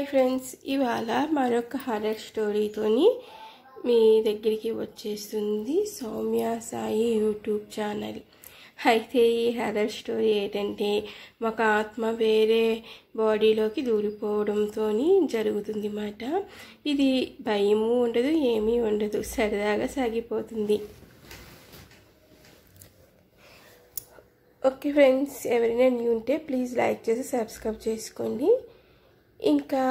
Hi friends, ఇవాళ మరొక horror స్టోరీతోని మీ దగ్గరికి వచ్చేస్తుంది సౌమ్య సాయి యూట్యూబ్ ఛానల్. అయితే ఈ హర్రర్ స్టోరీ ఏంటంటే ఒక ఆత్మ వేరే బాడీలోకి దూరిపోవడంతో జరుగుతుంది అన్నమాట. ఇది భయము ఉండదు, ఏమీ ఉండదు, సరదాగా సాగిపోతుంది. ఓకే ఫ్రెండ్స్, ఎవరైనా న్యూ ఉంటే ప్లీజ్ లైక్ చేసి సబ్స్క్రైబ్ చేసుకోండి. ఇంకా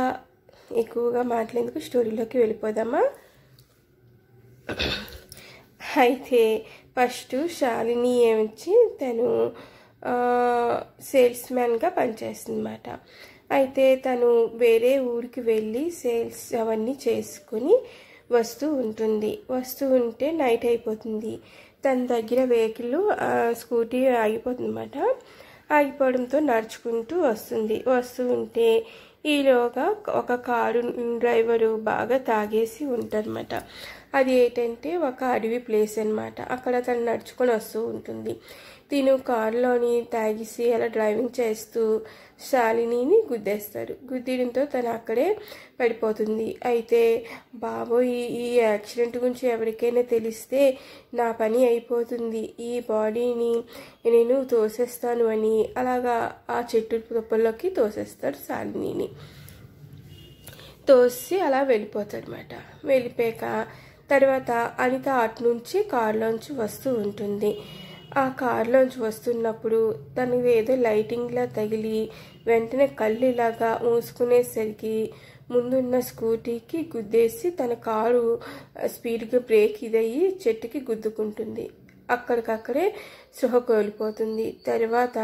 ఎక్కువగా మాట్లాడేందుకు స్టోరీలోకి వెళ్ళిపోదామా. అయితే ఫస్ట్ శాలిని ఏమొచ్చి తను సేల్స్ మ్యాన్గా పనిచేస్తుంది అన్నమాట. అయితే తను వేరే ఊరికి వెళ్ళి సేల్స్ అవన్నీ చేసుకుని వస్తూ ఉంటే నైట్ అయిపోతుంది. తన దగ్గర వెహికల్ స్కూటీ ఆగిపోతుంది అన్నమాట. ఆగిపోవడంతో నడుచుకుంటూ వస్తూ ఉంటే ఈలోగా ఒక కారు డ్రైవరు బాగా తాగేసి ఉంటారన్నమాట. అది ఏంటంటే ఒక అడవి ప్లేస్ అన్నమాట. అక్కడ తను నడుచుకొని వస్తూ ఉంటుంది. తిను కారులోని తాగేసి అలా డ్రైవింగ్ చేస్తూ శాలినిని గుద్దేస్తారు. గుద్దడంతో తను అక్కడే పడిపోతుంది. అయితే బాబోయ్, ఈ యాక్సిడెంట్ గురించి ఎవరికైనా తెలిస్తే నా పని అయిపోతుంది, ఈ బాడీని నేను తోసేస్తాను అని అలాగా ఆ చెట్టు తుప్పల్లోకి తోసేస్తాడు. శాలినిని తోసి అలా వెళ్ళిపోతాడు అన్నమాట. వెళ్ళిపోయాక తర్వాత అనిత అటు నుంచి కారులోంచి వస్తూ ఉంటుంది. ఆ కారులోంచి వస్తున్నప్పుడు తనకి ఏదో లైటింగ్లా తగిలి వెంటనే కళ్ళు ఇలాగా మూసుకునేసరికి ముందున్న స్కూటీకి గుద్దేసి తన కారు స్పీడ్గా బ్రేక్ ఇదయ్యి చెట్టుకి గుద్దుకుంటుంది. అక్కడికక్కడే సృహ కోల్పోతుంది. తర్వాత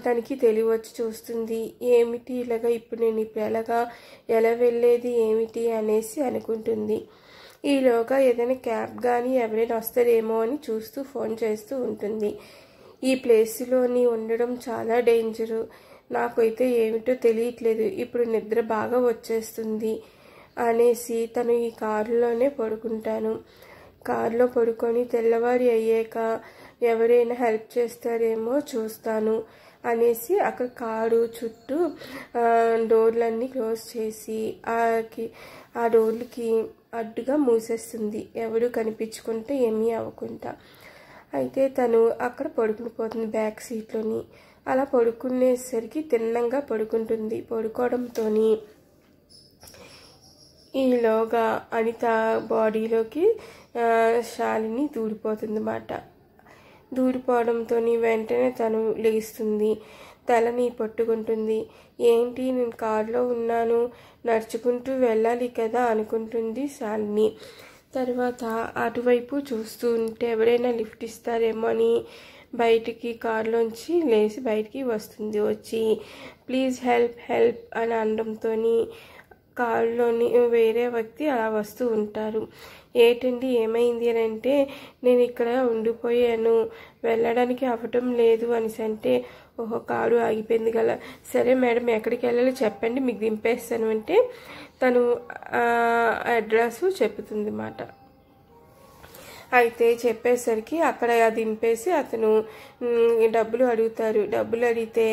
తనకి తెలివచ్చి చూస్తుంది. ఏమిటి ఇలాగా, ఇప్పుడు నేను ఎలా వెళ్ళేది ఏమిటి అనేసి అనుకుంటుంది. ఈలోగా ఏదైనా క్యాబ్ కానీ ఎవరైనా వస్తారేమో అని చూస్తూ ఫోన్ చేస్తూ ఉంటుంది. ఈ ప్లేస్లోని ఉండడం చాలా డేంజరు, నాకైతే ఏమిటో తెలియట్లేదు, ఇప్పుడు నిద్ర బాగా వచ్చేస్తుంది అనేసి తను ఈ కారులోనే పడుకుంటాను. కారులో పడుకొని తెల్లవారి అయ్యాక ఎవరైనా హెల్ప్ చేస్తారేమో చూస్తాను అనేసి అక్కడ కారు చుట్టూ డోర్లన్నీ క్లోజ్ చేసి ఆ డోర్లకి అడ్డుగా మూసేస్తుంది, ఎవరు కనిపించుకుంటే ఏమీ అవ్వకుండా. అయితే తను అక్కడ పడుకుని పోతుంది బ్యాక్ సీట్లోని. అలా పడుకునేసరికి తిన్నంగా పడుకుంటుంది. పడుకోవడంతో ఈలోగా అనిత బాడీలోకి శాలిని దూరిపోతుంది అన్నమాట. దూరిపోవడంతో వెంటనే తను లేస్తుంది, తలని పట్టుకుంటుంది. ఏంటి, నేను కారులో ఉన్నాను, నడుచుకుంటూ వెళ్ళాలి కదా అనుకుంటుంది శాలిని. తర్వాత అటువైపు చూస్తూ ఉంటే ఎవరైనా లిఫ్ట్ ఇస్తారేమో అని బయటికి కారులోంచి లేచి బయటికి వస్తుంది. వచ్చి ప్లీజ్ హెల్ప్ అని అనడంతో కారులోని వేరే వ్యక్తి అలా వస్తూ ఉంటారు. ఏంటండి ఏమైంది అని అంటే, నేను ఇక్కడ ఉండిపోయాను, వెళ్ళడానికి అవ్వటం లేదు అనేసి అంటే, ఓహో కారు ఆగిపోయింది కదా, సరే మేడం ఎక్కడికి వెళ్ళాలో చెప్పండి మీకు దింపేస్తాను అంటే తను అడ్రస్ చెప్తుంది అన్నమాట. అయితే చెప్పేసరికి అక్కడ దింపేసి అతను డబ్బులు అడుగుతారు. డబ్బులు అడిగితే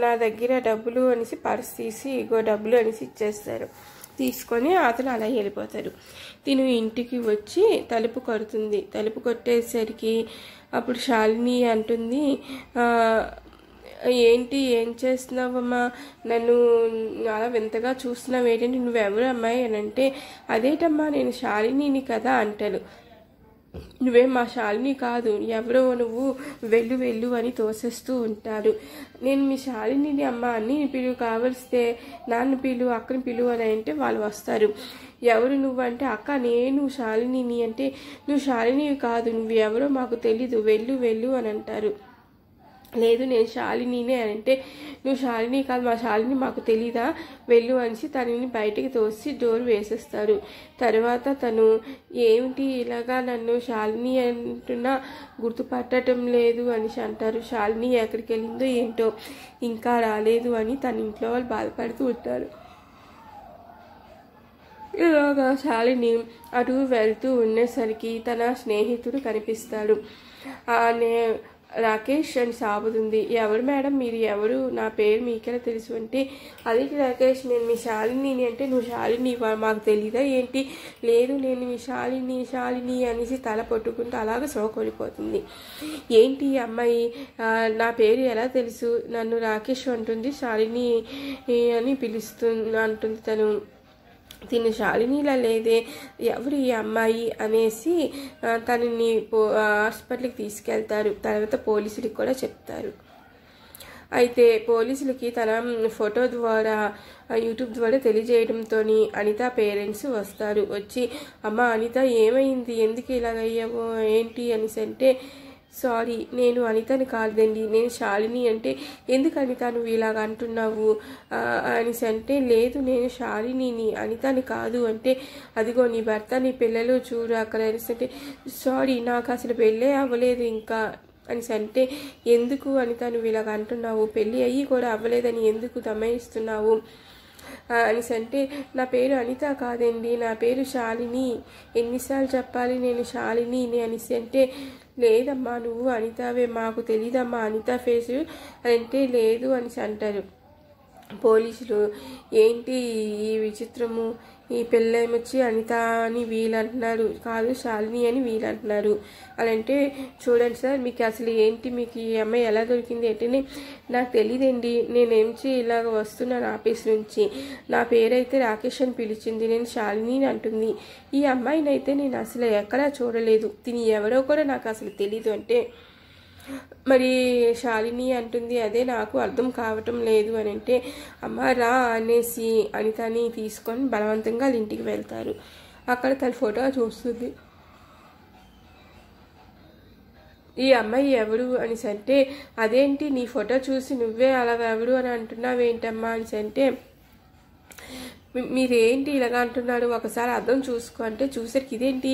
నా దగ్గర డబ్బులు అనేసి పర్స్ తీసి ఇగో డబ్బులు అనేసి ఇచ్చేస్తారు. తీసుకొని అతను అలా వెళ్ళిపోతాడు. తిను ఇంటికి వచ్చి తలుపు కొడుతుంది. తలుపు కొట్టేసరికి అప్పుడు శాలిని అంటుంది, ఏంటి ఏం చేస్తున్నావమ్మా, నన్ను అలా వింతగా చూస్తున్నావు ఏంటంటే, నువ్వెవరు అమ్మాయి అని అంటే, అదేటమ్మా నేను శాలినిని కదా అంటాడు. నువ్వేం మా శాలిని కాదు, ఎవరో నువ్వు వెళ్ళు అని తోసేస్తూ ఉంటారు. నేను మీ శాలిని అమ్మ అని పిలువు, కావలిస్తే నాన్న పిలువు అక్కని పిలువు అని అంటే వాళ్ళు వస్తారు. ఎవరు నువ్వు అంటే, అక్క నేను శాలిని అంటే, నువ్వు శాలిని కాదు, నువ్వు ఎవరో మాకు తెలీదు, వెళ్ళు అని అంటారు. లేదు నేను శాలినినే అని అంటే, నువ్వు శాలిని కాదు, మా శాలిని మాకు తెలీదా, వెళ్ళు అనేసి తనని బయటికి తోసి డోర్ వేసేస్తారు. తర్వాత తను ఏమిటి ఇలాగా నన్ను శాలిని అంటున్నా గుర్తుపట్టడం లేదు అనేసి అంటారు. శాలిని ఎక్కడికి వెళ్ళిందో ఏంటో ఇంకా రాలేదు అని తన ఇంట్లో వాళ్ళు బాధపడుతూ ఉంటారు. ఇలాగా శాలిని అటు వెళ్తూ ఉండేసరికి తన స్నేహితుడు కనిపిస్తాడు. రాకేష్ అని సాగుతుంది. ఎవరు మేడం మీరు, ఎవరు, నా పేరు మీకెలా తెలుసు అంటే, అది రాకేష్ నేను మీ శాలిని అంటే, నువ్వు శాలిని మాకు తెలీదా ఏంటి, లేదు నేను మీ శాలిని అనేసి తల పట్టుకుంటూ అలాగే సోకొలిపోతుంది. ఏంటి ఈ అమ్మాయి నా పేరు ఎలా తెలుసు, నన్ను రాకేష్ అంటుంది, శాలిని అని అంటుంది తను. తిను శాలినిలా లేదే, ఎవరు ఈ అమ్మాయి అనేసి తనని హాస్పిటల్కి తీసుకెళ్తారు. తర్వాత పోలీసులకి కూడా చెప్తారు. అయితే పోలీసులకి తన ఫోటో ద్వారా యూట్యూబ్ ద్వారా తెలియజేయడంతో అనిత పేరెంట్స్ వస్తారు. వచ్చి అమ్మ అనిత ఏమైంది, ఎందుకు ఇలాగయ్యావు ఏంటి అనేసి అంటే, సారీ నేను అనితని కాదండి, నేను శాలిని అంటే, ఎందుకు అనిత నువ్వు ఇలాగ అంటున్నావు అనేసి అంటే, లేదు నేను శాలిని అనితని కాదు అంటే, అదిగో నీ భర్త నీ పిల్లలు చూడు అక్కడ అనేసి అంటే, సారీ నాకు అసలు పెళ్ళే అవ్వలేదు ఇంకా అనేసి అంటే, ఎందుకు అనిత నువ్వు ఇలాగ అంటున్నావు, పెళ్ళి అయ్యి కూడా అవ్వలేదని ఎందుకు దమ్మాయిస్తున్నావు అనేసి అంటే, నా పేరు అనిత కాదండి, నా పేరు శాలిని, ఎన్నిసార్లు చెప్పాలి నేను శాలిని అనేసి అంటే, లేదమ్మా నువ్వు అనితవే, మాకు తెలీదమ్మా అనిత ఫేసు అంటే, లేదు అనేసి అంటారు పోలీసులు. ఏంటి ఈ విచిత్రము, ఈ పెళ్ళేమొచ్చి అనిత అని వీళ్ళు అంటున్నారు, కాదు శాలిని అని వీళ్ళు అంటున్నారు అని అంటే, చూడండి సార్ మీకు అసలు ఏంటి, మీకు ఈ అమ్మాయి ఎలా దొరికింది ఏంటని నాకు తెలియదండి, నేనేంచి ఇలాగ వస్తున్నాను ఆఫీస్ నుంచి, నా పేరైతే రాకేష్ అని పిలిచింది, నేను శాలిని అంటుంది, ఈ అమ్మాయిని అయితే నేను అసలు ఎక్కడా చూడలేదు, తిని ఎవరో కూడా నాకు అసలు తెలీదు అంటే, మరి శాలిని అంటుంది, అదే నాకు అర్థం కావటం లేదు అని అంటే, అమ్మ రా అనేసి అనితని తీసుకొని బలవంతంగా వాళ్ళ ఇంటికి వెళ్తారు. అక్కడ తన ఫోటో చూస్తుంది. ఈ అమ్మాయి ఎవరు అనేసి అంటే, అదేంటి నీ ఫోటో చూసి నువ్వే అలాగ ఎవరు అని అంటున్నావేంటమ్మా అనేసి అంటే, మీరేంటి ఇలాగ అంటున్నారు, ఒకసారి అర్థం చూసుకో అంటే, చూసరికి ఇదేంటి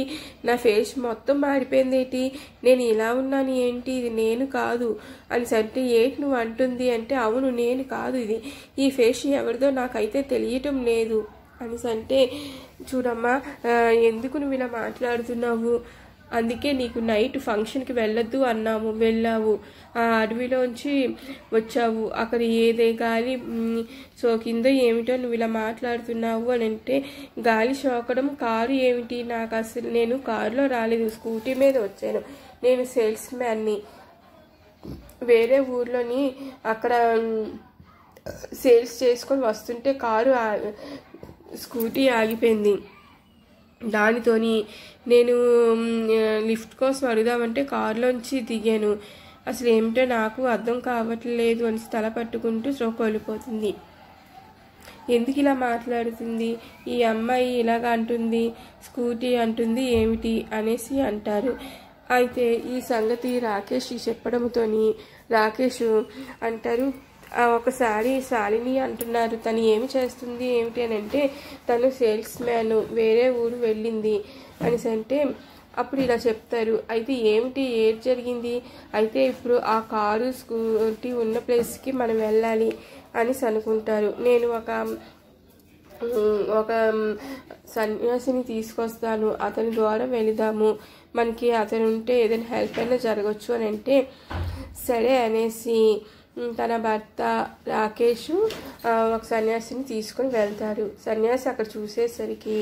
నా ఫేస్ మొత్తం మారిపోయింది ఏంటి, నేను ఇలా ఉన్నాను ఏంటి, ఇది నేను కాదు అనేసి అంటే, ఏంటి నువ్వు అంటుంది అంటే, అవును నేను కాదు, ఇది ఈ ఫేస్ ఎవరిదో నాకైతే తెలియటం లేదు అనేసి అంటే, చూడమ్మా ఎందుకు నువ్వు ఇలా మాట్లాడుతున్నావు, అందుకే నీకు నైట్ ఫంక్షన్కి వెళ్ళొద్దు అన్నాము, వెళ్ళావు, ఆ అడవిలోంచి వచ్చావు, అక్కడ ఏదే గాలి సోకిందో ఏమిటో నువ్వు ఇలా మాట్లాడుతున్నావు అని అంటే, గాలి సోకడం కారు ఏమిటి, నాకు అసలు నేను కారులో రాలేదు, స్కూటీ మీద వచ్చాను, నేను సేల్స్ మ్యాన్ని, వేరే ఊర్లోని అక్కడ సేల్స్ చేసుకొని వస్తుంటే కారు స్కూటీ ఆగిపోయింది, దానితోని నేను లిఫ్ట్ కోసం అడుగుదామంటే కారులోంచి దిగాను, అసలు ఏమిటో నాకు అర్థం కావట్లేదు అని తల పట్టుకుంటూ కోల్పోతుంది. ఎందుకు ఇలా మాట్లాడుతుంది ఈ అమ్మాయి, ఇలాగ అంటుంది, స్కూటీ అంటుంది ఏమిటి అనేసి అంటారు. అయితే ఈ సంగతి రాకేష్ చెప్పడంతో రాకేష్ అంటారు, ఒకసారి శాలిని అంటున్నారు, తను ఏమి చేస్తుంది ఏమిటి అని అంటే, తను సేల్స్ మ్యాన్ వేరే ఊరు వెళ్ళింది అనేసి అంటే, అప్పుడు ఇలా చెప్తారు. అయితే ఏమిటి ఏది జరిగింది, అయితే ఇప్పుడు ఆ కారు స్కూటీ ఉన్న ప్లేస్కి మనం వెళ్ళాలి అనేసి అనుకుంటారు. నేను ఒక సన్యాసిని తీసుకొస్తాను, అతని ద్వారా వెళదాము, మనకి అతను ఉంటే ఏదైనా హెల్ప్ అయినా జరగచ్చు అని అంటే, సరే అనేసి తన భర్త రాకేష్ ఒక సన్యాసిని తీసుకొని వెళ్తారు. సన్యాసి అక్కడ చూసేసరికి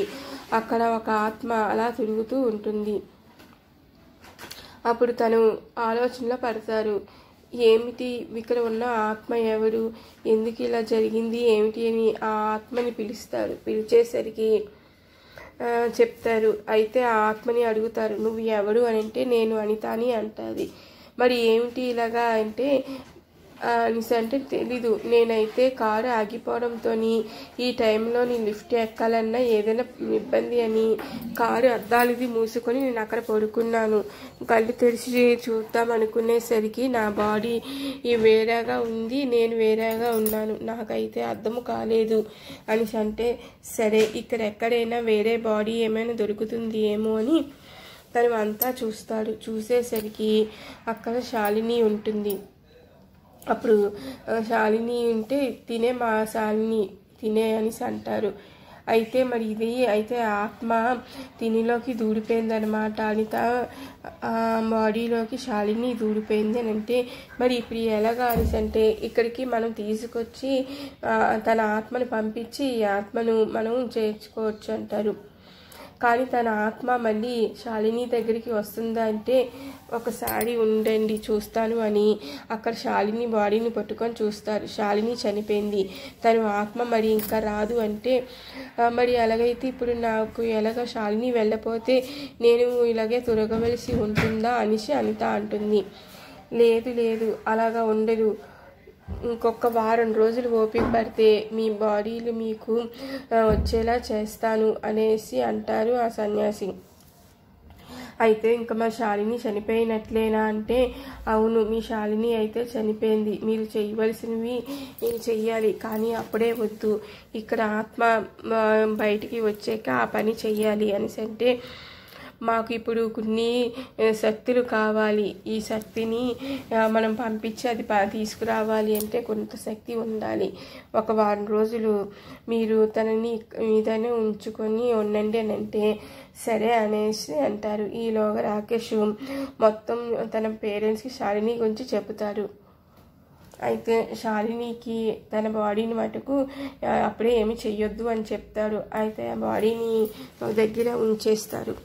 అక్కడ ఒక ఆత్మ అలా తిరుగుతూ ఉంటుంది. అప్పుడు తను ఆలోచనలో పడతారు, ఏమిటి ఇక్కడ ఉన్న ఆత్మ ఎవరు, ఎందుకు ఇలా జరిగింది ఏమిటి అని ఆ ఆత్మని పిలుస్తారు. పిలిచేసరికి చెప్తారు. అయితే ఆ ఆత్మని అడుగుతారు, నువ్వు ఎవరు అని అంటే, నేను అనిత అని అంటుంది. మరి ఏమిటి ఇలాగా అంటే అనేసి అంటే, తెలీదు, నేనైతే కారు ఆగిపోవడంతో ఈ టైంలో నేను లిఫ్ట్ ఎక్కాలన్నా ఏదైనా ఇబ్బంది అని కారు అద్దాలది మూసుకొని నేను అక్కడ పడుకున్నాను, కళ్ళు తెరిచి చూద్దాం అనుకునేసరికి నా బాడీ వేరేగా ఉంది, నేను వేరేగా ఉన్నాను, నాకైతే అర్థం కాలేదు అనేసి అంటే, సరే ఇక్కడ ఎక్కడైనా వేరే బాడీ ఏమైనా దొరుకుతుంది ఏమో అని తను అంతా చూస్తాడు. చూసేసరికి అక్కడ శాలిని ఉంటుంది. అప్పుడు శాలిని ఉంటే, తినే మా శాలిని తినే అనేసి అంటారు. అయితే మరి ఇది అయితే ఆత్మ దీనిలోకి దూడిపోయిందనమాట. అనిత బాడీలోకి శాలిని దూడిపోయింది అని అంటే మరి ఇప్పుడు ఎలాగా అనేసి అంటే ఇక్కడికి మనం తీసుకొచ్చి తన ఆత్మను పంపించి ఈ ఆత్మను మనం చేర్చుకోవచ్చు అంటారు. కానీ తన ఆత్మ మళ్ళీ శాలిని దగ్గరికి వస్తుందా అంటే ఒకసారి ఉండండి చూస్తాను అని అక్కడ శాలిని బాడీని పట్టుకొని చూస్తారు. శాలిని చనిపోయింది, తను ఆత్మ మరి ఇంకా రాదు అంటే మరి ఎలాగైతే ఇప్పుడు నాకు ఎలాగ శాలిని వెళ్ళపోతే నేను ఇలాగే తిరగవలసి ఉంటుందా అనేసి అనిత అంటుంది. లేదు లేదు అలాగా ఉండదు, ఇంకొక వారం రోజులు ఓపిక పడితే మీ బాడీలు మీకు వచ్చేలా చేస్తాను అనేసి అంటారు ఆ సన్యాసి. అయితే ఇంకా మా శాలిని చనిపోయినట్లేనా అంటే అవును, మీ శాలిని అయితే చనిపోయింది, మీరు చేయవలసినవి చెయ్యాలి, కానీ అప్పుడే వద్దు, ఇక్కడ ఆత్మ బయటికి వచ్చాక ఆ పని చెయ్యాలి అనేసి అంటే మాకు ఇప్పుడు కొన్ని శక్తులు కావాలి, ఈ శక్తిని మనం పంపించి అది తీసుకురావాలి అంటే కొంత శక్తి ఉండాలి, ఒక వారం రోజులు మీరు తనని మీదనే ఉంచుకొని ఉండండి అని అంటే సరే అనేసి అంటారు. ఈలోగా రాకేష్ మొత్తం తన పేరెంట్స్కి శాలిని గురించి చెబుతారు. అయితే శాలినికి తన బాడీని మటుకు అప్పుడే ఏమి చెయ్యొద్దు అని చెప్తారు. అయితే ఆ బాడీని దగ్గర ఉంచేస్తారు,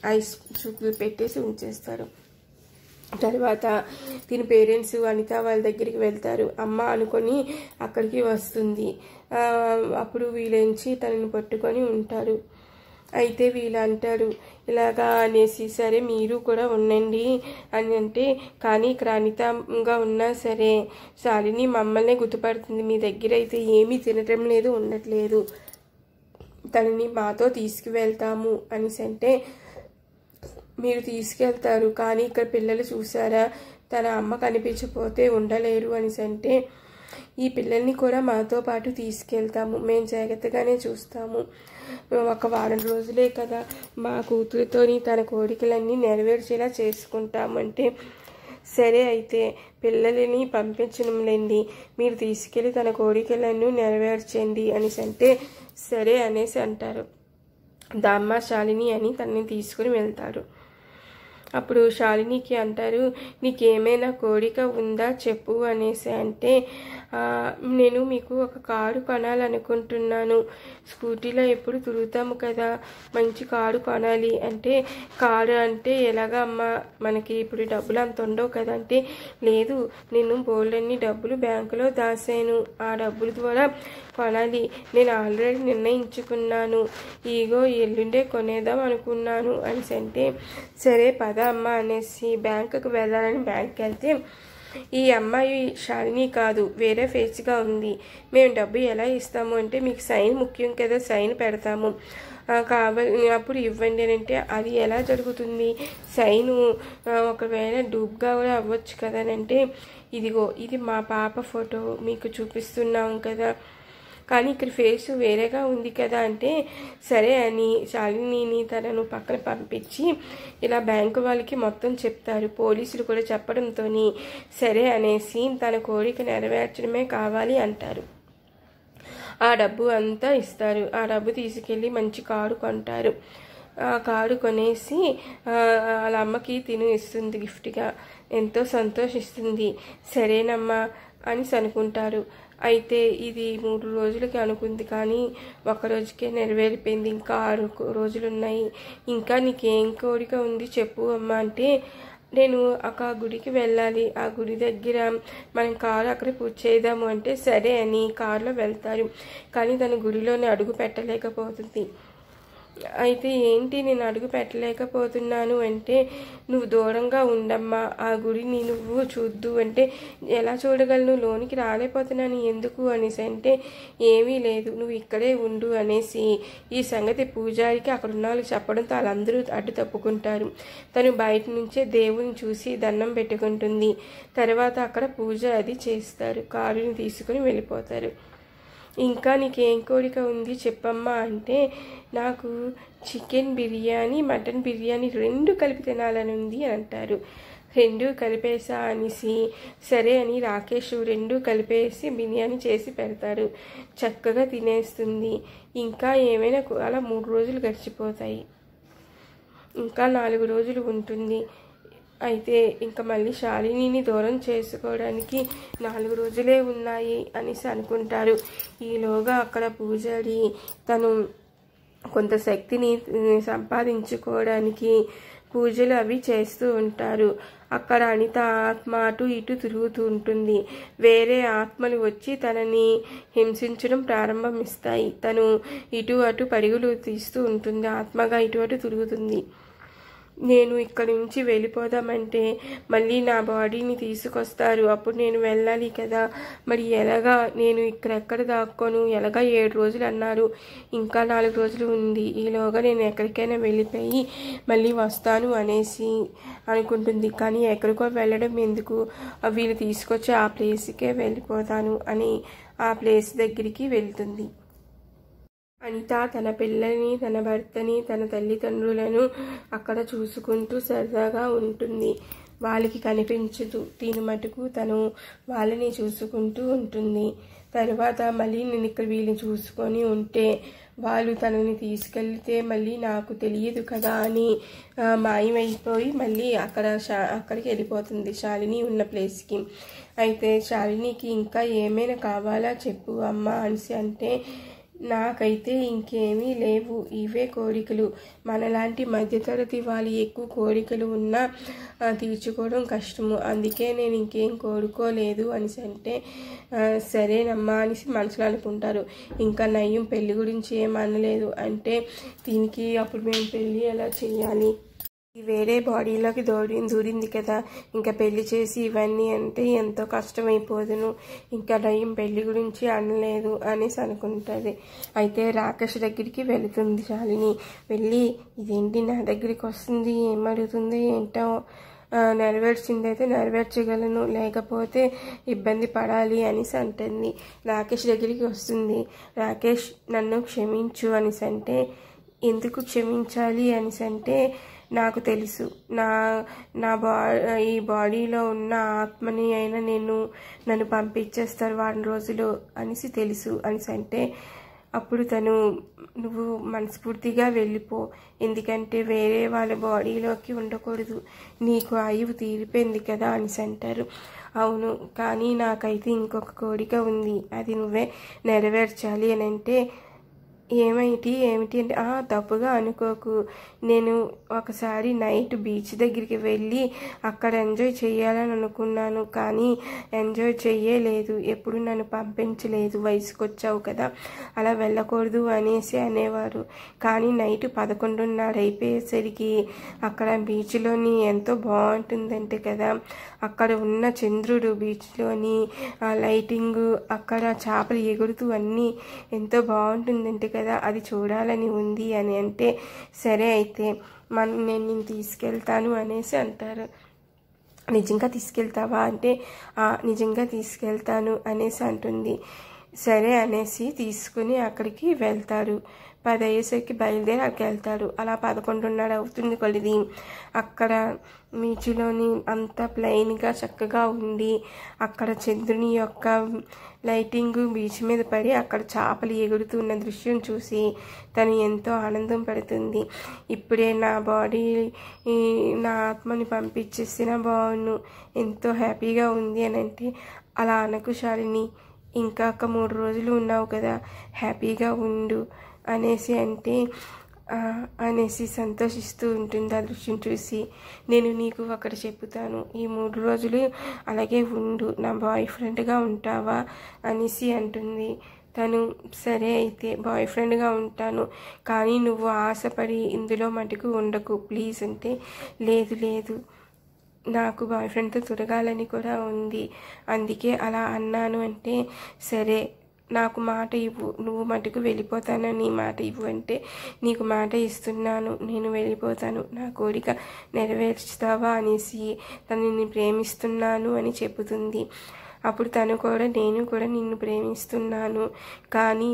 ఐస్ చూపులు పెట్టేసి ఉంచేస్తారు. తర్వాత దీని పేరెంట్స్ అనిత వాళ్ళ దగ్గరికి వెళ్తారు. అమ్మ అనుకొని అక్కడికి వస్తుంది. అప్పుడు వీళ్ళంచి తనని పట్టుకొని ఉంటారు. అయితే వీళ్ళు అంటారు ఇలాగా అనేసి సరే మీరు కూడా ఉండండి అని అంటే కానీ ఇక్కడ అనితంగా ఉన్నా సరే శాలిని మమ్మల్నే గుర్తుపడుతుంది, మీ దగ్గర అయితే ఏమీ తినటం లేదు ఉండట్లేదు, తనని మాతో తీసుకువెళ్తాము అనేసి అంటే మీరు తీసుకెళ్తారు కానీ ఇక్కడ పిల్లలు చూసారా తన అమ్మ కనిపించకపోతే ఉండలేరు అనేసి అంటే ఈ పిల్లల్ని కూడా మాతో పాటు తీసుకెళ్తాము, మేము జాగ్రత్తగానే చూస్తాము, ఒక వారం రోజులే కదా మా కూతురుతోని తన కోరికలన్నీ నెరవేర్చేలా చేసుకుంటామంటే సరే అయితే పిల్లలని పంపించడంలేండి, మీరు తీసుకెళ్ళి తన కోరికలను నెరవేర్చండి అనేసి అంటే సరే అనేసి అంటారు. దామ్మ శాలిని అని తనని తీసుకుని వెళ్తాడు. అప్పుడు శాలినికి అంటారు నీకేమైనా కోరిక ఉందా చెప్పు అనేసి అంటే నేను మీకు ఒక కారు కొనాలనుకుంటున్నాను, స్కూటీలో ఎప్పుడు తిరుగుతాము కదా మంచి కారు కొనాలి అంటే కారు అంటే ఎలాగా అమ్మా మనకి ఇప్పుడు డబ్బులు అంత ఉండవు కదా అంటే లేదు నేను బోల్డన్ని డబ్బులు బ్యాంకులో దాసాను, ఆ డబ్బుల ద్వారా కొనాలి, నేను ఆల్రెడీ నిర్ణయించుకున్నాను, ఈగో ఎల్లుండే కొనేద్దాం అనుకున్నాను అనేసి అంటే సరే పద అమ్మ అనేసి బ్యాంకుకు వెళ్ళాలని బ్యాంక్కి వెళ్తే ఈ అమ్మాయి శాలిని కాదు వేరే ఫేస్గా ఉంది, మేము డబ్బు ఎలా ఇస్తాము అంటే మీకు సైన్ ముఖ్యం కదా సైన్ పెడతాము అప్పుడు ఇవ్వండి అని అంటే అది ఎలా జరుగుతుంది సైను ఒకవేళ డూబ్గా కూడా అవ్వచ్చు కదా అని అంటే ఇదిగో ఇది మా పాప ఫోటో మీకు చూపిస్తున్నాం కదా కానీ ఇక్కడ ఫేస్ వేరేగా ఉంది కదా అంటే సరే అని శాలినిని తనను పక్కన పంపించి ఇలా బ్యాంకు వాళ్ళకి మొత్తం చెప్తారు. పోలీసులు కూడా చెప్పడంతో సరే అనేసి తన కోరిక నెరవేర్చడమే కావాలి అంటారు. ఆ డబ్బు అంతా ఇస్తారు. ఆ డబ్బు తీసుకెళ్ళి మంచి కారు కొంటారు. ఆ కారు కొనేసి వాళ్ళ అమ్మకి తిను ఇస్తుంది గిఫ్ట్గా, ఎంతో సంతోషిస్తుంది. సరేనమ్మా అని అనుకుంటారు. అయితే ఇది 3 రోజులకి అనుకుంది కానీ ఒక్కరోజుకే నెరవేరిపోయింది, ఇంకా 6 రోజులు ఉన్నాయి, ఇంకా నీకేం కోరిక ఉంది చెప్పు అమ్మ అంటే నేను ఒక గుడికి వెళ్ళాలి, ఆ గుడి దగ్గర మనం కారు అక్కడ పూజ చేద్దాము అంటే సరే అని కారులో వెళ్తారు. కానీ తన గుడిలోనే అడుగు పెట్టలేకపోతుంది. అయితే ఏంటి నేను అడుగు పెట్టలేకపోతున్నాను అంటే నువ్వు దూరంగా ఉండమ్మా, ఆ గుడిని నువ్వు చూద్దు అంటే ఎలా చూడగలను లోనికి రాలేకపోతున్నాను ఎందుకు అనేసి అంటే ఏమీ లేదు నువ్వు ఇక్కడే ఉండు అనేసి ఈ సంగతి పూజారికి అక్కడ ఉన్న వాళ్ళు చెప్పడంతో వాళ్ళందరూ అడ్డు తప్పుకుంటారు. తను బయట నుంచే దేవుని చూసి దండం పెట్టుకుంటుంది. తర్వాత అక్కడ పూజ అది చేస్తారు. కారుని తీసుకుని వెళ్ళిపోతారు. ఇంకా నీకేం కోరిక ఉంది చెప్పమ్మా అంటే నాకు చికెన్ బిర్యానీ మటన్ బిర్యానీ 2 కలిపి తినాలని ఉంది అంటారు. రెండూ కలిపేసా అనేసి సరే అని రాకేష్ రెండూ కలిపేసి బిర్యానీ చేసి పెడతాడు. చక్కగా తినేస్తుంది. ఇంకా ఏమైనా అలా 3 రోజులు గడిచిపోతాయి. ఇంకా 4 రోజులు ఉంటుంది. అయితే ఇంకా మళ్ళీ శాలినిని దూరం చేసుకోవడానికి 4 రోజులే ఉన్నాయి అనేసి అనుకుంటారు. ఈలోగా అక్కడ పూజారి తను కొంత శక్తిని సంపాదించుకోవడానికి పూజలు అవి చేస్తూ ఉంటారు. అక్కడ అనిత ఆత్మ అటు ఇటు తిరుగుతూ ఉంటుంది. వేరే ఆత్మలు వచ్చి తనని హింసించడం ప్రారంభిస్తాయి. తను ఇటు అటు పరుగులు తీస్తూ ఉంటుంది. ఆత్మగా ఇటు అటు తిరుగుతుంది. నేను ఇక్కడి నుంచి వెళ్ళిపోదామంటే మళ్ళీ నా బాడీని తీసుకొస్తారు. అప్పుడు నేను వెళ్ళాలి కదా, మరి ఎలాగా నేను ఇక్కడెక్కడ దాక్కోను, ఎలాగా 7 రోజులు అన్నారు, ఇంకా 4 రోజులు ఉంది. ఈలోగా నేను ఎక్కడికైనా వెళ్ళిపోయి మళ్ళీ వస్తాను అనేసి అనుకుంటుంది. కానీ ఎక్కడికో వెళ్ళడం ఎందుకు, వీళ్ళు తీసుకొచ్చి ఆ ప్లేస్కే వెళ్ళిపోతాను అని ఆ ప్లేస్ దగ్గరికి వెళ్తుంది. అనిత తన పిల్లని, తన భర్తని, తన తల్లిదండ్రులను అక్కడ చూసుకుంటూ సరదాగా ఉంటుంది. వాళ్ళకి కనిపించదు. దీని మటుకు తను వాళ్ళని చూసుకుంటూ ఉంటుంది. తర్వాత మళ్ళీ నేను ఇక్కడ వీళ్ళని చూసుకొని ఉంటే వాళ్ళు తనని తీసుకెళ్తే మళ్ళీ నాకు తెలియదు కదా అని మాయమైపోయి మళ్ళీ అక్కడికి వెళ్ళిపోతుంది శాలిని ఉన్న ప్లేస్కి. అయితే శాలినికి ఇంకా ఏమైనా కావాలా చెప్పు అమ్మ అనేసి అంటే, నాకైతే ఇంకేమీ లేవు, ఇవే కోరికలు. మనలాంటి మధ్యతరగతి వాళ్ళు ఎక్కువ కోరికలు ఉన్నా తీర్చుకోవడం కష్టము, అందుకే నేను ఇంకేం కోరుకోలేదు అనేసి అంటే, సరేనమ్మా అనేసి మనసులో అనుకుంటారు. ఇంకా నయ్యం పెళ్లి గురించి ఏం అనలేదు అంటే, దీనికి అప్పుడు మేము పెళ్ళి ఎలా చేయాలి, వేరే బాడీలోకి దూరింది కదా, ఇంకా పెళ్లి చేసి ఇవన్నీ అంటే ఎంతో కష్టమైపోదును, ఇంకా నయం పెళ్లి గురించి అనలేదు అనేసి అనుకుంటుంది. అయితే రాకేష్ దగ్గరికి వెళుతుంది శాలిని. వెళ్ళి ఇదేంటి నా దగ్గరికి వస్తుంది, ఏం అడుగుతుంది ఏంటో, నెరవేర్చిందైతే నెరవేర్చగలను, లేకపోతే ఇబ్బంది పడాలి అనేసి అంటుంది. రాకేష్ దగ్గరికి వస్తుంది. రాకేష్ నన్ను క్షమించు అనేసి అంటే, ఎందుకు క్షమించాలి అనేసి అంటే, నాకు తెలుసు ఈ బాడీలో ఉన్న ఆత్మని అయినా నన్ను పంపించేస్తారు వారం రోజులు అనేసి తెలుసు అనేసి అంటే, అప్పుడు నువ్వు మనస్ఫూర్తిగా వెళ్ళిపో, ఎందుకంటే వేరే వాళ్ళ బాడీలోకి ఉండకూడదు, నీకు ఆయువు తీరిపోయింది కదా అనేసి అంటారు. అవును, కానీ నాకైతే ఇంకొక కోరిక ఉంది, అది నువ్వే నెరవేర్చాలి అని అంటే, ఏమిటి అంటే, తప్పుగా అనుకోకు, నేను ఒకసారి నైట్ బీచ్ దగ్గరికి వెళ్ళి అక్కడ ఎంజాయ్ చేయాలని అనుకున్నాను, కానీ ఎంజాయ్ చేయలేదు, ఎప్పుడు నన్ను పంపించలేదు, వయసుకు వచ్చావు కదా అలా వెళ్ళకూడదు అనేసి అనేవారు. కానీ నైట్ 11:30 అయిపోయేసరికి అక్కడ బీచ్లోని ఎంతో బాగుంటుందంటే కదా, అక్కడ ఉన్న చంద్రుడు, బీచ్లోని లైటింగు, అక్కడ చేపలు ఎగురుతూ అన్నీ ఎంతో బాగుంటుందంటే కదా, అది చూడాలని ఉంది అని అంటే, సరే అయితే నేను నిన్ను తీసుకెళ్తాను అనేసి అంటారు. నిజంగా తీసుకెళ్తావా అంటే, నిజంగా తీసుకెళ్తాను అనేసి అంటుంది. సరే అనేసి తీసుకుని అక్కడికి వెళ్తారు. 10 అయ్యేసరికి బయలుదేరి అక్కడికి వెళ్తాడు. అలా 11:30 అవుతుంది కొలిది. అక్కడ బీచ్లోని అంతా ప్లెయిన్గా చక్కగా ఉంది. అక్కడ చంద్రుని యొక్క లైటింగ్ బీచ్ మీద పడి అక్కడ చేపలు ఎగురుతున్న దృశ్యం చూసి తను ఎంతో ఆనందం పడుతుంది. ఇప్పుడే నా బాడీ నా ఆత్మని పంపించేసిన బాగుండు, ఎంతో హ్యాపీగా ఉంది అని అంటే, అలా అనకు శాలిని, ఇంకా 3 రోజులు ఉన్నావు కదా, హ్యాపీగా ఉండు అనేసి అంటే, అనేసి సంతోషిస్తూ ఉంటుంది ఆ దృశ్యం చూసి. నేను నీకు అక్కడ చెప్తాను, ఈ 3 రోజులు అలాగే ఉండు, నా బాయ్ ఫ్రెండ్గా ఉంటావా అనేసి అంటుంది. తను సరే అయితే బాయ్ ఫ్రెండ్గా ఉంటాను, కానీ నువ్వు ఆశపడి ఇందులో మటుకు ఉండకు ప్లీజ్ అంటే, లేదు నాకు బాయ్ ఫ్రెండ్తో తిరగాలని కూడా ఉంది, అందుకే అలా అన్నాను అంటే, సరే నాకు మాట ఇవ్వు, నువ్వు మటుకు వెళ్ళిపోతానని మాట ఇవ్వు అంటే, నీకు మాట ఇస్తున్నాను, నేను వెళ్ళిపోతాను, నా కోరిక నెరవేర్చుతావా అనేసి తనని ప్రేమిస్తున్నాను అని చెబుతుంది. అప్పుడు తను కూడా, నేను కూడా నిన్ను ప్రేమిస్తున్నాను, కానీ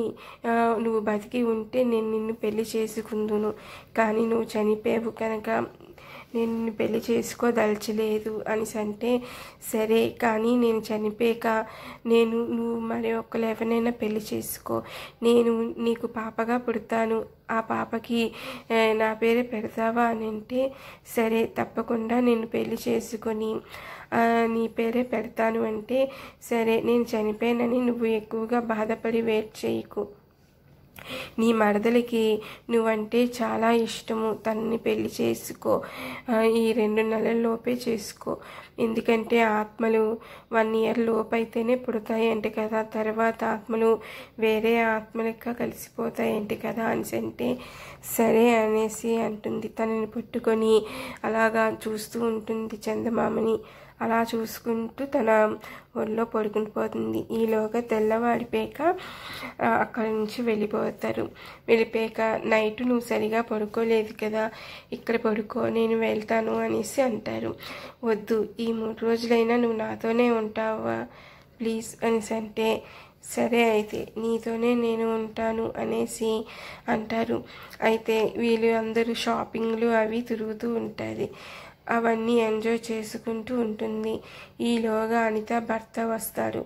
నువ్వు బతికి ఉంటే నేను నిన్ను పెళ్లి చేసుకుందును, కానీ నువ్వు చనిపోయావు కనుక నేను నిన్ను పెళ్లి చేసుకోదలచలేదు అనేసి అంటే, సరే కానీ నేను చనిపోయాక నువ్వు మరి ఒక్కరు ఎవరినైనా పెళ్లి చేసుకో, నేను నీకు పాపగా పుడతాను, ఆ పాపకి నా పేరే పెడతావా అని అంటే, సరే తప్పకుండా నేను పెళ్లి చేసుకొని నీ పేరే పెడతాను అంటే, సరే నేను చనిపోయానని నువ్వు ఎక్కువగా బాధపడి వెయిట్ చేయకు, నీ మరదలికి నువ్వంటే చాలా ఇష్టము, తనని పెళ్లి చేసుకో, ఈ 2 నెలల్లోపే చేసుకో, ఎందుకంటే ఆత్మలు 1 ఇయర్ లోపు అయితేనే పుడతాయంటే కదా, తర్వాత ఆత్మలు వేరే ఆత్మలెక్క కలిసిపోతాయంటే కదా అనేసి అంటే, సరే అనేసి అంటుంది. తనని పట్టుకొని అలాగా చూస్తూ ఉంటుంది చందమామని. అలా చూసుకుంటూ తన ఒళ్ళో పడుకుని పోతుంది. ఈలోగా తెల్లవాడిపోయాక అక్కడి నుంచి వెళ్ళిపోయాక నైట్ నువ్వు సరిగా పడుకోలేదు కదా, ఇక్కడ పడుకో, నేను వెళ్తాను అనేసి అంటారు. వద్దు, ఈ 3 రోజులైనా నువ్వు నాతోనే ఉంటావా ప్లీజ్ అనేసి అంటే, సరే అయితే నీతోనే నేను ఉంటాను అనేసి అంటారు. అయితే వీళ్ళు అందరూ షాపింగ్లు అవి తిరుగుతూ ఉంటుంది. అవన్నీ ఎంజాయ్ చేసుకుంటూ ఉంటుంది. ఈలోగా అనిత భర్త వస్తాడు.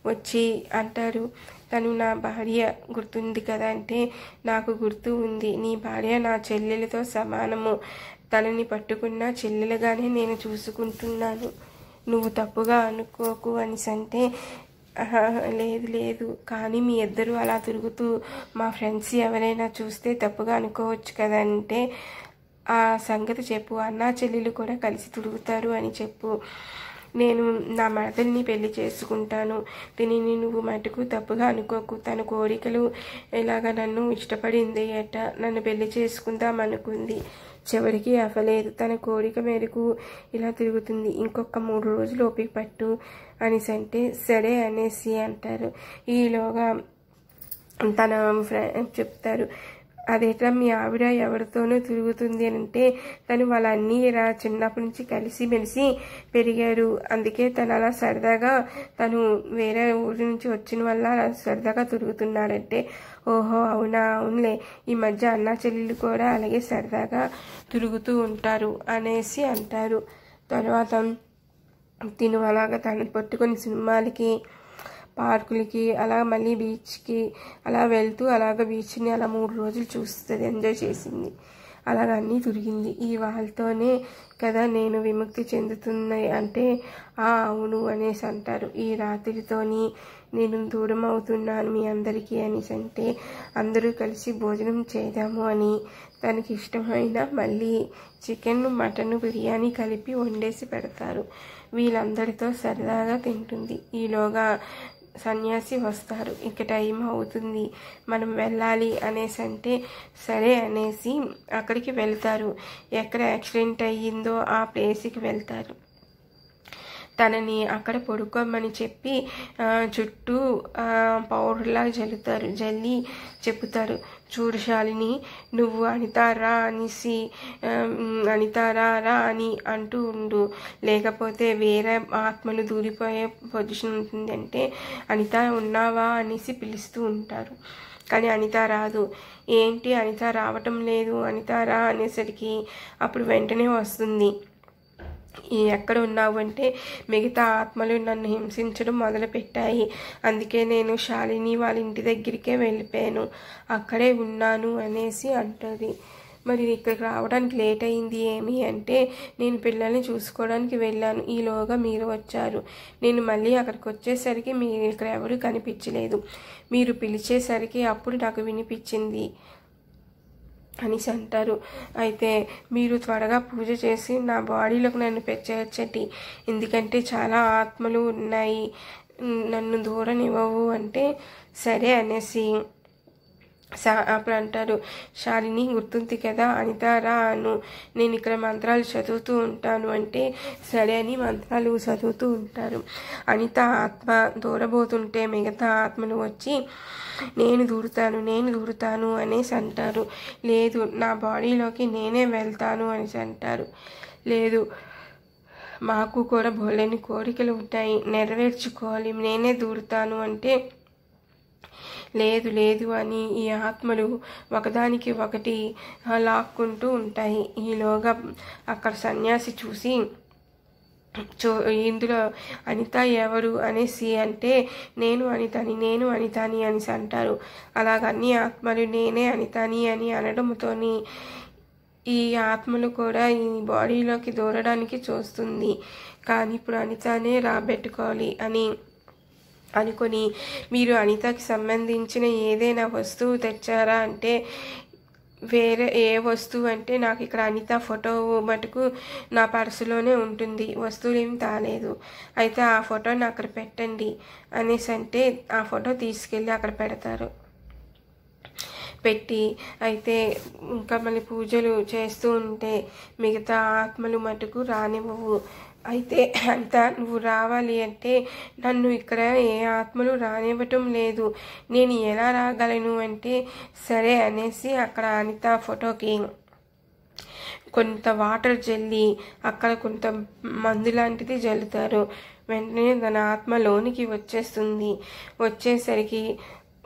వచ్చి అంటారు, తను నా భార్య గుర్తుంది కదా అంటే, నాకు గుర్తు ఉంది, నీ భార్య నా చెల్లెలతో సమానము, తనని పట్టుకున్న చెల్లెలుగానే నేను చూసుకుంటున్నాను, నువ్వు తప్పుగా అనుకోకు అనేసి అంటే, లేదు కానీ మీ ఇద్దరు అలా తిరుగుతూ మా ఫ్రెండ్స్ ఎవరైనా చూస్తే తప్పుగా అనుకోవచ్చు కదా అంటే, ఆ సంగతి చెప్పు, అన్నా చెల్లెలు కూడా కలిసి తిరుగుతారు అని చెప్పు, నేను నా మరదల్ని పెళ్లి చేసుకుంటాను, దీనిని నువ్వు మటుకు తప్పుగా అనుకోకు, తన కోరికలు ఇలాగ నన్ను ఇష్టపడింది అట, నన్ను పెళ్లి చేసుకుందాం అనుకుంది, చివరికి అవ్వలేదు, తన కోరిక మేరకు ఇలా తిరుగుతుంది, ఇంకొక 3 రోజులు ఓపిక పట్టు అనేసి అంటే, సరే అనేసి అంటారు. ఈలోగా తన ఫ్రెండ్ చెప్తారు, అదేట్లా మీ ఆవిడ ఎవరితోనూ తిరుగుతుంది అని అంటే, తను వాళ్ళ అన్నయ్య చిన్నప్పటి నుంచి కలిసి మెలిసి పెరిగారు, అందుకే తను అలా సరదాగా, తను వేరే ఊరి నుంచి వచ్చిన వల్ల అలా సరదాగా తిరుగుతున్నాడంటే, ఓహో అవునా, అవునులే, ఈ మధ్య అన్నా చెల్లెళ్ళు కూడా అలాగే సరదాగా తిరుగుతూ ఉంటారు అనేసి అంటారు. తర్వాత తిను అలాగా తను పట్టుకొని సినిమాలకి, పార్కులకి, అలా మళ్ళీ బీచ్కి అలా వెళ్తూ అలాగ బీచ్ని అలా 3 రోజులు చూస్తుంది, ఎంజాయ్ చేసింది, అలాగ అన్నీ తిరిగింది. ఈ వాళ్ళతోనే కదా నేను విముక్తి చెందుతున్నాయి అంటే, అవును అనేసి అంటారు. ఈ రాత్రితోని నేను దూరం అవుతున్నాను మీ అందరికీ అనేసి అంటే, అందరూ కలిసి భోజనం చేద్దాము అని తనకి ఇష్టమైన మళ్ళీ చికెన్, మటన్, బిర్యానీ కలిపి వండేసి పెడతారు. వీళ్ళందరితో సరదాగా తింటుంది. ఈలోగా సన్యాసి వస్తారు, ఇక టైం అవుతుంది, మనం వెళ్ళాలి అనేసి అంటే, సరే అనేసి అక్కడికి వెళ్తారు. ఎక్కడ యాక్సిడెంట్ అయ్యిందో ఆ ప్లేస్కి వెళ్తారు. తనని అక్కడ పడుకోమని చెప్పి చుట్టూ పౌడర్లా జల్లి చెప్పుతారు, చూడు శాలిని, నువ్వు అనితారా అనేసి అనితారా అని అంటూ ఉండు, లేకపోతే వేరే ఆత్మలు దూరిపోయే పొజిషన్ ఉంటుంది అంటే, అనిత ఉన్నావా అనేసి పిలుస్తూ ఉంటారు. కానీ అనిత రాదు. ఏంటి అనిత రావటం లేదు, అనిత రా అనేసరికి అప్పుడు వెంటనే వస్తుంది. ఎక్కడ ఉన్నావు అంటే, మిగతా ఆత్మలు నన్ను హింసించడం మొదలుపెట్టాయి, అందుకే నేను శాలిని వాళ్ళ ఇంటి దగ్గరికే వెళ్ళిపోయాను, అక్కడే ఉన్నాను అనేసి అంటుంది. మరి ఇక్కడికి రావడానికి లేట్ అయింది ఏమి అంటే, నేను పిల్లల్ని చూసుకోవడానికి వెళ్ళాను, ఈలోగా మీరు వచ్చారు, నేను మళ్ళీ అక్కడికి వచ్చేసరికి మీరు ఇక్కడ ఎవరు కనిపించలేదు, మీరు పిలిచేసరికి అప్పుడు నాకు వినిపించింది అనేసి అంటారు. అయితే మీరు త్వరగా పూజ చేసి నా బాడీలోకి నన్ను చేర్చండి, ఎందుకంటే చాలా ఆత్మలు ఉన్నాయి, నన్ను దూరనివ్వవు అంటే, సరే అనేసి అప్పుడు అంటారు, శాలిని గుర్తుంది కదా, అనితారా అను, నేను ఇక్కడ మంత్రాలు చదువుతూ ఉంటాను అంటే, సరే అని మంత్రాలు చదువుతూ ఉంటారు. అనిత ఆత్మ దూరబోతుంటే మిగతా ఆత్మలు వచ్చి, నేను దూరుతాను అనేసి అంటారు. లేదు, నా బాడీలోకి నేనే వెళ్తాను అనేసి అంటారు. లేదు, మాకు కూడా బోలేని కోరికలు ఉంటాయి, నెరవేర్చుకోవాలి, నేనే దూరుతాను అంటే, లేదు లేదు అని ఈ ఆత్మలు ఒకదానికి ఒకటి లాక్కుంటూ ఉంటాయి. ఈలోగా అక్కడ సన్యాసి చూసి ఇందులో అనిత ఎవరు అనేసి అంటే నేను అనితని అనేసి అంటారు. అలాగన్నీ ఆత్మలు నేనే అనితని అని అనడంతో ఈ ఆత్మలు కూడా ఈ బాడీలోకి దూరడానికి చూస్తుంది. కానీ ఇప్పుడు అనితనే రాబెట్టుకోవాలి అని అనుకొని, మీరు అనితకి సంబంధించిన ఏదైనా వస్తువు తెచ్చారా అంటే, వేరే ఏ వస్తువు అంటే, నాకు ఇక్కడ అనిత ఫోటో మటుకు నా పర్సులోనే ఉంటుంది, వస్తువులు ఏమి తాలేదు, అయితే ఆ ఫోటోని అక్కడ పెట్టండి అనేసి అంటే ఆ ఫోటో తీసుకెళ్ళి అక్కడ పెడతారు. పెట్టి అయితే ఇంకా మళ్ళీ పూజలు చేస్తూ ఉంటే మిగతా ఆత్మలు మటుకు రానివ్వవు. అయితే అంత నువ్వు రావాలి అంటే నన్ను ఇక్కడ ఏ ఆత్మలు రానివ్వటం లేదు, నేను ఎలా రాగలను అంటే సరే అనేసి అక్కడ అనిత ఫోటోకి కొంత వాటర్ జల్లి అక్కడ కొంత మందు లాంటిది జల్లుతారు. వెంటనే తన ఆత్మ లోనికి వచ్చేస్తుంది. వచ్చేసరికి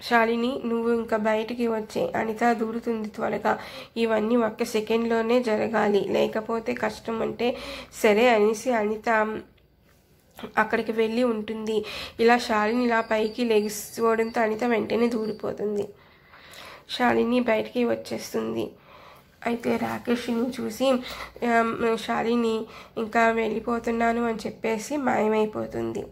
శాలిని నువ్వు ఇంకా బయటికి వచ్చే, అనిత దూరుతుంది త్వరగా, ఇవన్నీ 1 సెకండ్లోనే జరగాలి, లేకపోతే కష్టం అంటే సరే అనేసి అనిత అక్కడికి వెళ్ళి ఉంటుంది. ఇలా శాలిని ఇలా పైకి లెగిపోవడంతో అనిత వెంటనే దూరిపోతుంది. శాలిని బయటికి వచ్చేస్తుంది. అయితే రాకేష్ని చూసి శాలిని ఇంకా వెళ్ళిపోతున్నాను అని చెప్పేసి మాయమైపోతుంది.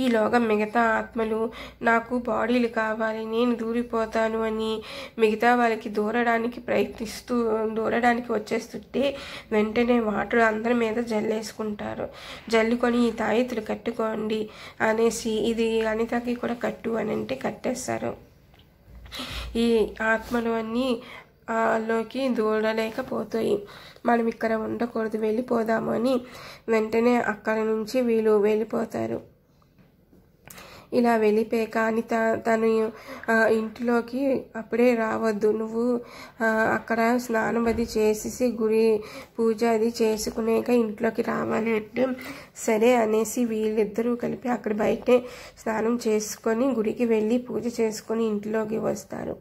ఈలోగా మిగతా ఆత్మలు నాకు బాడీలు కావాలి, నేను దూరిపోతాను అని మిగతా వాళ్ళకి దూరడానికి వచ్చేస్తుంటే వెంటనే వాటర్ అందరి మీద జల్లేసుకుంటారు. జల్లుకొని ఈ తాయెత్తులు కట్టుకోండి అనేసి ఇది అనితకి కూడా కట్టు అని అంటే కట్టేస్తారు. ఈ ఆత్మలు అన్నీ లోకి దూరలేకపోతాయి. మనం ఇక్కడ ఉండకూడదు, వెళ్ళిపోదాము అని వెంటనే అక్కడ నుంచి వీళ్ళు వెళ్ళిపోతారు. ఇలా వెళ్ళిపోయాక అనిత తను ఇంటిలోకి అప్పుడే రావద్దు, నువ్వు అక్కడ స్నానం అది చేసేసి గుడి పూజ అది చేసుకునేక ఇంట్లోకి రావాలి అంటే సరే అనేసి వీళ్ళిద్దరూ కలిపి అక్కడ బయటే స్నానం చేసుకొని గుడికి వెళ్ళి పూజ చేసుకొని ఇంట్లోకి వస్తారు.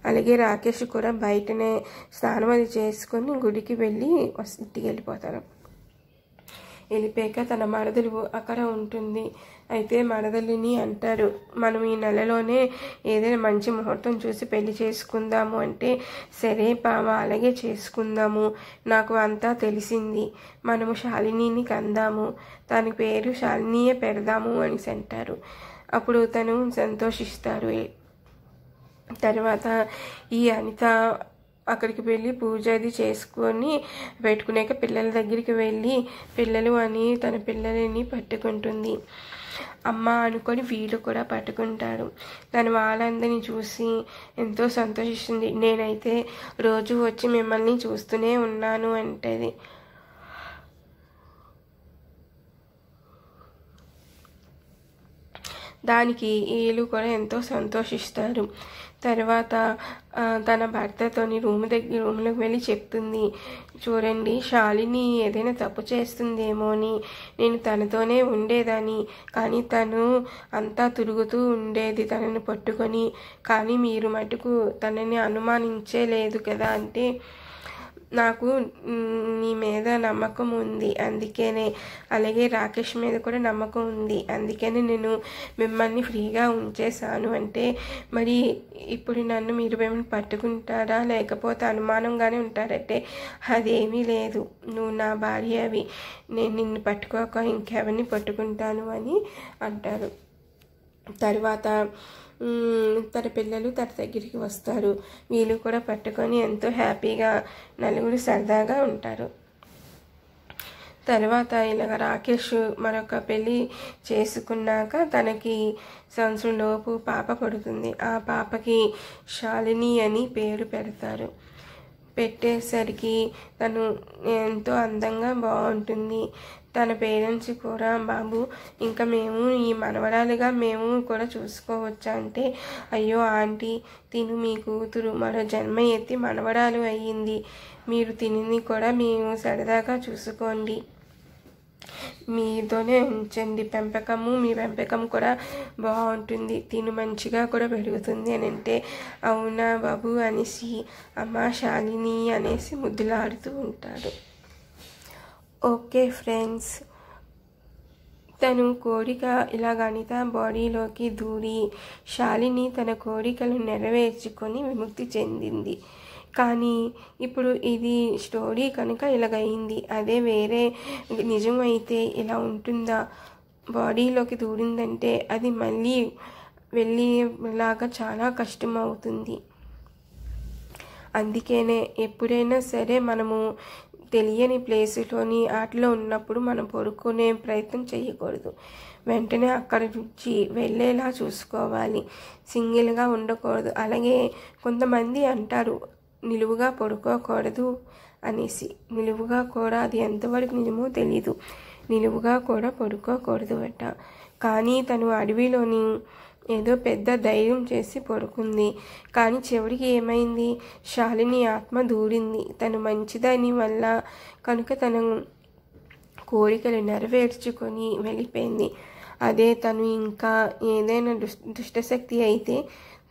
అలాగే రాకేష్ కూడా బయటనే స్నానం అది చేసుకొని గుడికి వెళ్ళి ఇంటికి వెళ్ళిపోతారు. వెళ్ళిపోయాక తన మరదలు అక్కడ ఉంటుంది. అయితే మరదలిని అంటారు, మనం ఈ నెలలోనే ఏదైనా మంచి ముహూర్తం చూసి పెళ్లి చేసుకుందాము అంటే సరే పావా అలాగే చేసుకుందాము, నాకు అంతా తెలిసింది, మనము శాలినిని కందాము, తన పేరు శాలినియే పెడదాము అనేసి అంటారు. అప్పుడు తను సంతోషిస్తారు. తర్వాత ఈ అనిత అక్కడికి వెళ్ళి పూజ అది చేసుకొని పెట్టుకునేక పిల్లల దగ్గరికి వెళ్ళి పిల్లలు అని తన పిల్లలని పట్టుకుంటుంది. అమ్మ అనుకొని వీళ్ళు కూడా పట్టుకుంటారు. తను వాళ్ళందరినీ చూసి ఎంతో సంతోషిస్తుంది. నేనైతే రోజు వచ్చి మిమ్మల్ని చూస్తూనే ఉన్నాను అంటది. దానికి వీళ్ళు కూడా ఎంతో సంతోషిస్తారు. తర్వాత తన భర్తతోని రూమ్లోకి వెళ్ళి చెప్తుంది, చూడండి శాలిని ఏదైనా తప్పు చేస్తుందేమో అని నేను తనతోనే ఉండేదాన్ని, కానీ తను అంతా తిరుగుతూ ఉండేది తనని పట్టుకొని, కానీ మీరు మటుకు తనని అనుమానించే లేదు కదా అంటే నాకు నీ మీద నమ్మకం ఉంది అందుకేనే, అలాగే రాకేష్ మీద కూడా నమ్మకం ఉంది అందుకనే నేను మిమ్మల్ని ఫ్రీగా ఉంచేశాను అంటే, మరి ఇప్పుడు నన్ను మీరు ఏమైనా పట్టుకుంటారా లేకపోతే అనుమానంగానే ఉంటారంటే అదేమీ లేదు, నువ్వు నా భార్యవి, నేను నిన్ను పట్టుకోక ఇంకెవరిని పట్టుకుంటాను అని అంటారు. తర్వాత తన పిల్లలు తన దగ్గరికి వస్తారు. వీళ్ళు కూడా పట్టుకొని ఎంతో హ్యాపీగా నలుగురు సరదాగా ఉంటారు. తర్వాత ఇలాగ రాకేష్ మరొక పెళ్ళి చేసుకున్నాక తనకి సంవత్సరంలోపు పాప పుడుతుంది. ఆ పాపకి శాలిని అని పేరు పెడతారు. పెట్టేసరికి తను ఎంతో అందంగా బాగుంటుంది. తన పేరెంట్స్ కూడా బాబు ఇంకా మేము ఈ మనవరాలుగా మేము కూడా చూసుకోవచ్చా అంటే, అయ్యో ఆంటీ తిను మీ కూతురు మరో జన్మ ఎత్తి మనవరాలు అయ్యింది, మీరు తిని కూడా మేము సరదాగా చూసుకోండి మీతోనే ఉంచండి పెంపకము, మీ పెంపకం కూడా బాగుంటుంది, తిను మంచిగా కూడా పెరుగుతుంది అని అంటే అవునా బాబు అనేసి అమ్మ శాలిని అనేసి ముద్దులాడుతూ ఉంటాడు. ఓకే ఫ్రెండ్స్, తను కోరిక ఇలాగ అనిత బాడీలోకి దూరి శాలిని తన కోరికలు నెరవేర్చుకొని విముక్తి చెందింది. కానీ ఇప్పుడు ఇది స్టోరీ కనుక ఇలాగైంది, అదే వేరే నిజమైతే ఇలా ఉంటుందా? బాడీలోకి దూరిందంటే అది మళ్ళీ వెళ్ళేలాగా చాలా కష్టం అవుతుంది. అందుకనే ఎప్పుడైనా సరే మనము తెలియని ప్లేసులోని ఆటలో ఉన్నప్పుడు మనం పడుకునే ప్రయత్నం చేయకూడదు. వెంటనే అక్కడి నుంచి వెళ్ళేలా చూసుకోవాలి, సింగిల్గా ఉండకూడదు. అలాగే కొంతమంది అంటారు నిలువుగా పడుకోకూడదు అనేసి. నిలువుగా కూడా అది ఎంతవరకు నిజమో తెలీదు, నిలువుగా కూడా పడుకోకూడదు అట. కానీ తను అడవిలోని ఏదో పెద్ద ధైర్యం చేసి పడుకుంది. కానీ చివరికి ఏమైంది? శాలిని ఆత్మ దూరింది. తను మంచిదని వల్ల కనుక తన కోరికలు నెరవేర్చుకొని వెళ్ళిపోయింది. అదే తను ఇంకా ఏదైనా దుష్టశక్తి అయితే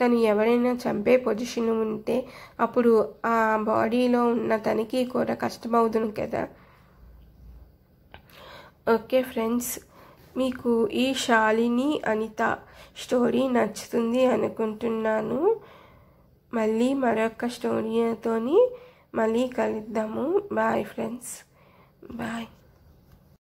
తను ఎవరైనా చంపే పొజిషన్ ఉంటే అప్పుడు ఆ బాడీలో ఉన్న తనకి కూడా కష్టమవుతుంది కదా. ఓకే ఫ్రెండ్స్, మీకు ఈ శాలిని అనిత స్టోరీ నచ్చుతుంది అనుకుంటున్నాను. మళ్ళీ మరొక స్టోరీతోని మళ్ళీ కలుద్దాము. Bye friends, bye.